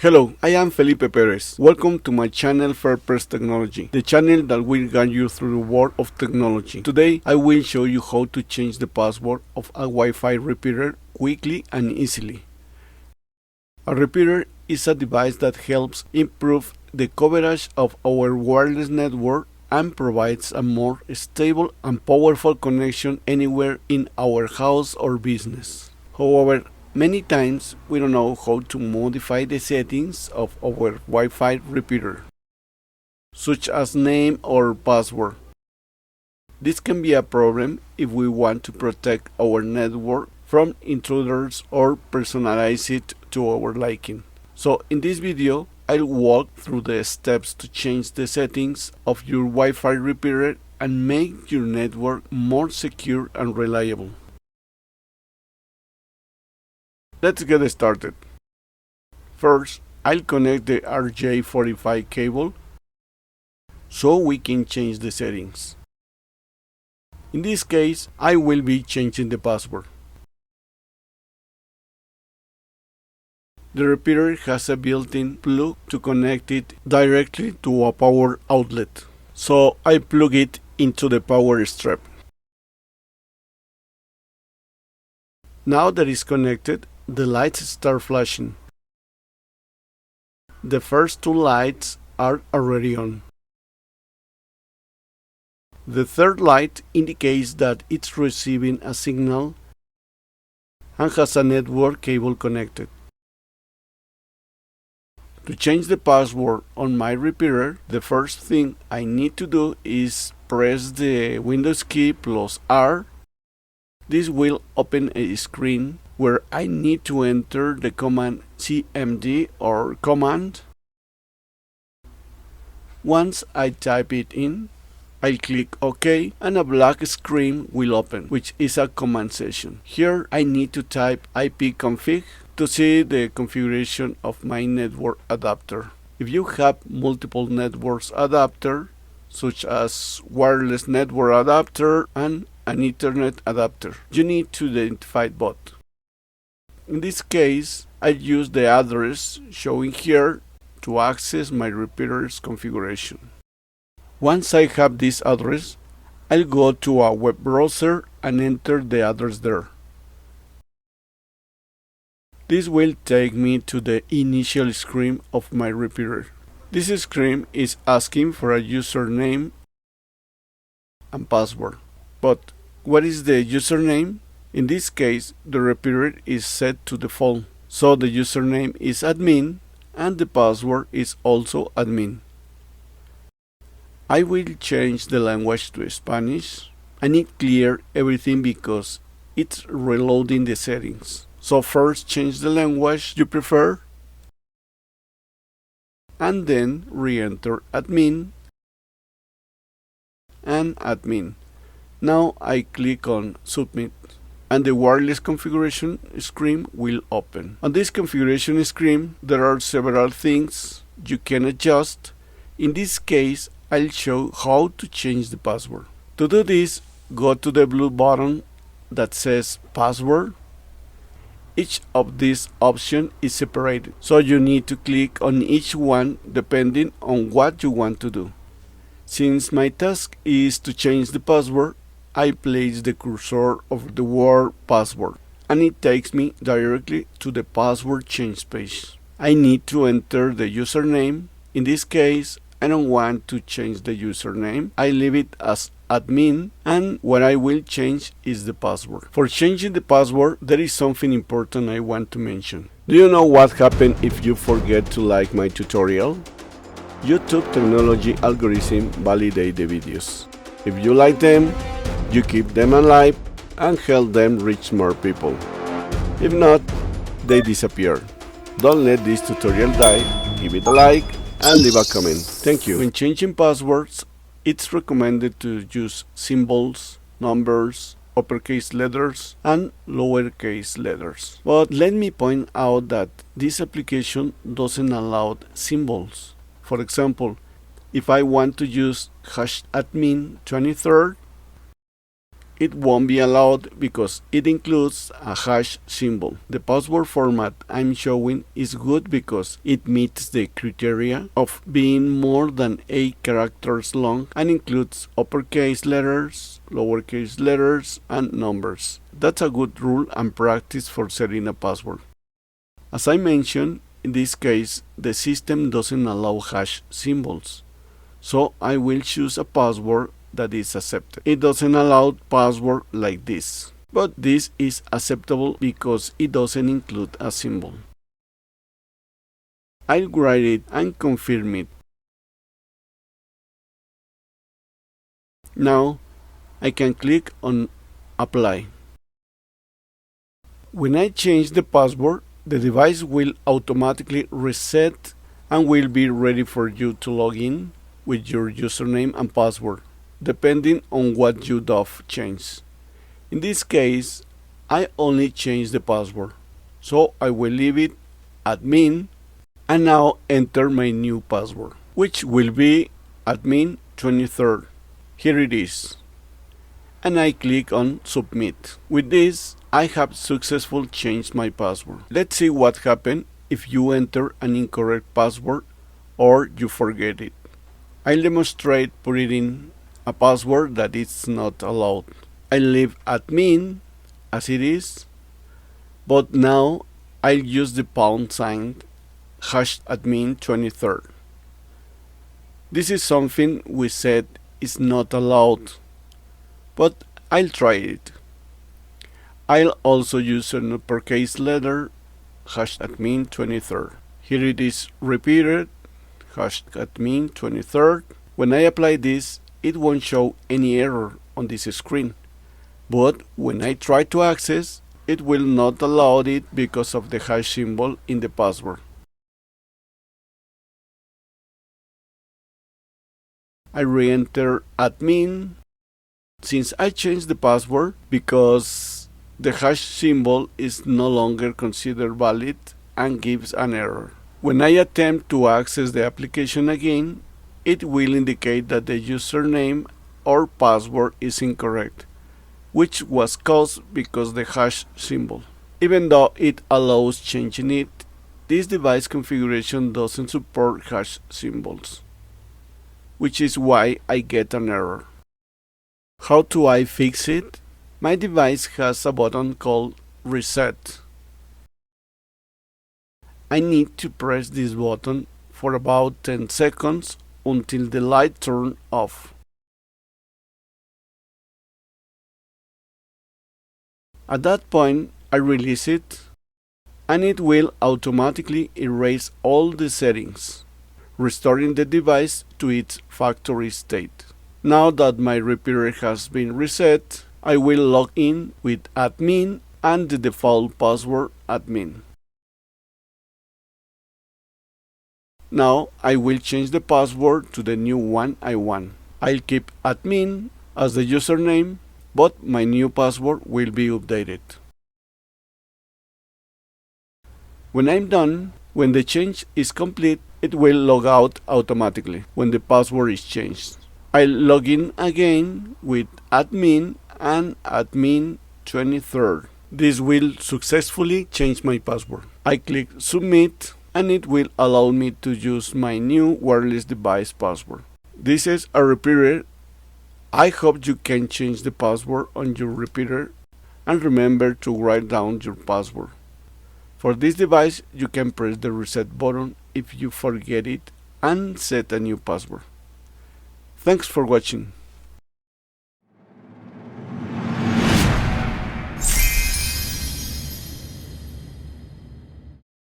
Hello, I am Felipe Perez. Welcome to my channel First Technology, the channel that will guide you through the world of technology. Today, I will show you how to change the password of a Wi-Fi repeater quickly and easily. A repeater is a device that helps improve the coverage of our wireless network and provides a more stable and powerful connection anywhere in our house or business. However, many times we don't know how to modify the settings of our Wi-Fi repeater, such as name or password. This can be a problem if we want to protect our network from intruders or personalize it to our liking. So in this video, I'll walk through the steps to change the settings of your Wi-Fi repeater and make your network more secure and reliable. Let's get started. First, I'll connect the RJ45 cable so we can change the settings. In this case, I will be changing the password. The repeater has a built-in plug to connect it directly to a power outlet, so I plug it into the power strip. Now that it's connected, the lights start flashing. The first two lights are already on. The third light indicates that it's receiving a signal and has a network cable connected. To change the password on my repeater, the first thing I need to do is press the Windows key plus R. This will open a screen where I need to enter the command cmd or command. Once I type it in, I'll click OK and a black screen will open, which is a command session. Here I need to type ipconfig to see the configuration of my network adapter. If you have multiple networks adapter, such as wireless network adapter and an Ethernet adapter, you need to identify both. In this case, I use the address showing here to access my repeater's configuration. Once I have this address, I'll go to a web browser and enter the address there. This will take me to the initial screen of my repeater. This screen is asking for a username and password. But what is the username? In this case, the repeater is set to default, so the username is admin and the password is also admin. I will change the language to Spanish. I need clear everything because it's reloading the settings. So first change the language you prefer and then re-enter admin and admin. Now I click on submit and the wireless configuration screen will open. On this configuration screen there are several things you can adjust. In this case, I'll show how to change the password. To do this, go to the blue button that says password. Each of these options is separated, so you need to click on each one depending on what you want to do. Since my task is to change the password, I place the cursor over the word password and it takes me directly to the password change page. I need to enter the username. In this case, I don't want to change the username. I leave it as admin and what I will change is the password. For changing the password, there is something important I want to mention. Do you know what happens if you forget to like my tutorial? YouTube technology algorithm validate the videos. If you like them, you keep them alive and help them reach more people. If not, they disappear. Don't let this tutorial die, give it a like and leave a comment. Thank you. When changing passwords, it's recommended to use symbols, numbers, uppercase letters and lowercase letters. But let me point out that this application doesn't allow symbols. For example, if I want to use #admin23, it won't be allowed because it includes a hash symbol. The password format I'm showing is good because it meets the criteria of being more than 8 characters long and includes uppercase letters, lowercase letters, and numbers. That's a good rule and practice for setting a password. As I mentioned, in this case, the system doesn't allow hash symbols, so I will choose a password that is accepted. It doesn't allow password like this, but this is acceptable because it doesn't include a symbol. I'll write it and confirm it. Now I can click on Apply. When I change the password, the device will automatically reset and will be ready for you to log in with your username and password, depending on what you do change. In this case, I only changed the password, so I will leave it admin and now enter my new password, which will be admin23. Here it is. And I click on submit. With this, I have successfully changed my password. Let's see what happens if you enter an incorrect password or you forget it. I'll demonstrate putting in a password that is not allowed. I'll leave admin as it is, but now I'll use the # hash admin23. This is something we said is not allowed, but I'll try it. I'll also use an uppercase letter, hash admin23. Here it is repeated, hash admin23. When I apply this, it won't show any error on this screen, but when I try to access, it will not allow it because of the hash symbol in the password. I re-enter admin. Since I changed the password because the hash symbol is no longer considered valid and gives an error. When I attempt to access the application again, it will indicate that the username or password is incorrect, which was caused because the hash symbol. Even though it allows changing it, this device configuration doesn't support hash symbols, which is why I get an error. How do I fix it? My device has a button called Reset. I need to press this button for about 10 seconds until the light turns off. At that point, I release it, and it will automatically erase all the settings, restoring the device to its factory state. Now that my repeater has been reset, I will log in with admin and the default password admin. Now I will change the password to the new one I want. I'll keep admin as the username, but my new password will be updated. When I'm done, when the change is complete, it will log out automatically when the password is changed. I'll log in again with admin and admin23. This will successfully change my password. I click submit and it will allow me to use my new wireless device password. This is a repeater. I hope you can change the password on your repeater and remember to write down your password. For this device, you can press the reset button if you forget it and set a new password. Thanks for watching.